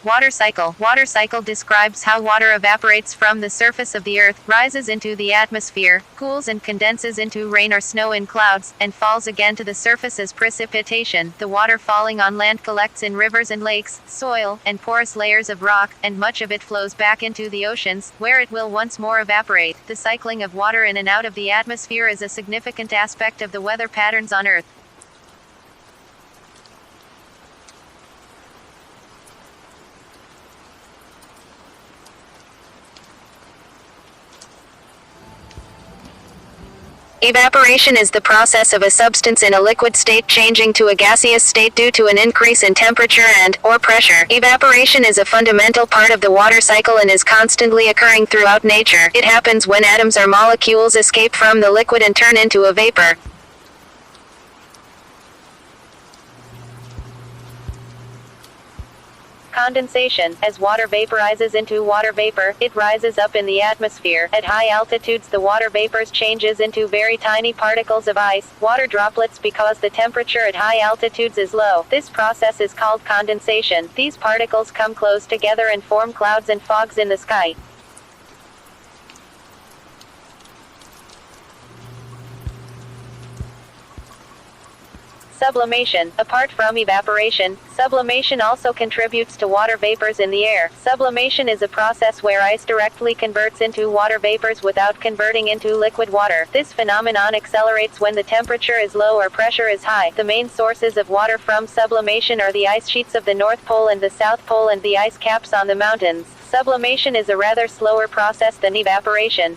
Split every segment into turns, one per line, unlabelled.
Water cycle. Water cycle describes how water evaporates from the surface of the earth, rises into the atmosphere, cools and condenses into rain or snow in clouds, and falls again to the surface as precipitation. The water falling on land collects in rivers and lakes, soil, and porous layers of rock, and much of it flows back into the oceans, where it will once more evaporate. The cycling of water in and out of the atmosphere is a significant aspect of the weather patterns on Earth. Evaporation is the process of a substance in a liquid state changing to a gaseous state due to an increase in temperature or pressure. Evaporation is a fundamental part of the water cycle and is constantly occurring throughout nature. It happens when atoms or molecules escape from the liquid and turn into a vapor. Condensation. As water vaporizes into water vapor, it rises up in the atmosphere. At high altitudes, the water vapors changes into very tiny particles of ice, water droplets, because the temperature at high altitudes is low. This process is called condensation. These particles come close together and form clouds and fogs in the sky. Sublimation. Apart from evaporation, sublimation also contributes to water vapors in the air. Sublimation is a process where ice directly converts into water vapors without converting into liquid water. This phenomenon accelerates when the temperature is low or pressure is high. The main sources of water from sublimation are the ice sheets of the North Pole and the South Pole and the ice caps on the mountains. Sublimation is a rather slower process than evaporation.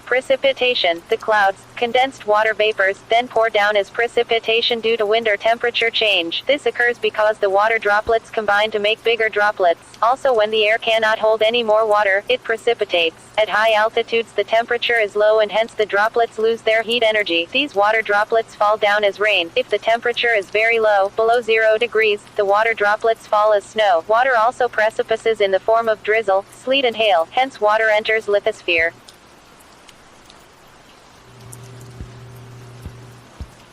Precipitation. The clouds, condensed water vapors, then pour down as precipitation due to wind or temperature change. This occurs because the water droplets combine to make bigger droplets. Also, when the air cannot hold any more water, it precipitates. At high altitudes, the temperature is low and hence the droplets lose their heat energy. These water droplets fall down as rain. If the temperature is very low, below 0 degrees, the water droplets fall as snow. Water also precipitates in the form of drizzle, sleet and hail. Hence water enters lithosphere.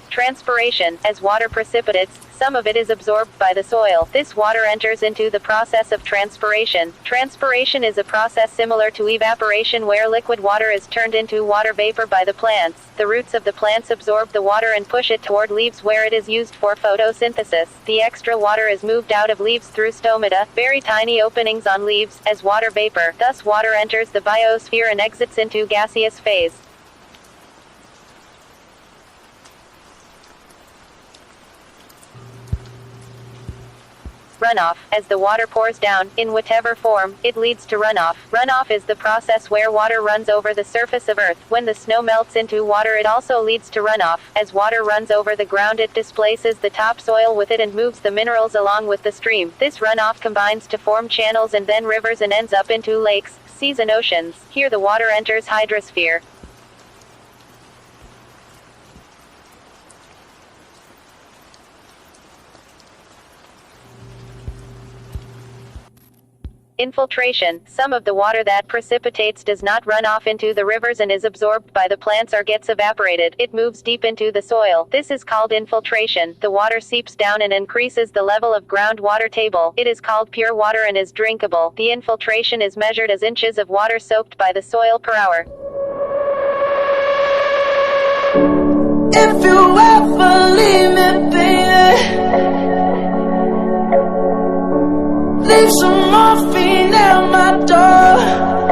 Transpiration. As water precipitates, some of it is absorbed by the soil. This water enters into the process of transpiration. Transpiration is a process similar to evaporation where liquid water is turned into water vapor by the plants. The roots of the plants absorb the water and push it toward leaves where it is used for photosynthesis. The extra water is moved out of leaves through stomata, very tiny openings on leaves, as water vapor. Thus water enters the biosphere and exits into gaseous phase. Runoff. As the water pours down, in whatever form, it leads to runoff. Runoff is the process where water runs over the surface of Earth. When the snow melts into water, it also leads to runoff. As water runs over the ground, it displaces the topsoil with it and moves the minerals along with the stream. This runoff combines to form channels and then rivers and ends up into lakes, seas and oceans. Here the water enters hydrosphere. Infiltration. Some of the water that precipitates does not run off into the rivers and is absorbed by the plants or gets evaporated. It moves deep into the soil. This is called infiltration. The water seeps down and increases the level of groundwater table. It is called pure water and is drinkable. The infiltration is measured as inches of water soaked by the soil per hour.
If you ever leave me, baby, leave some morphine at my door.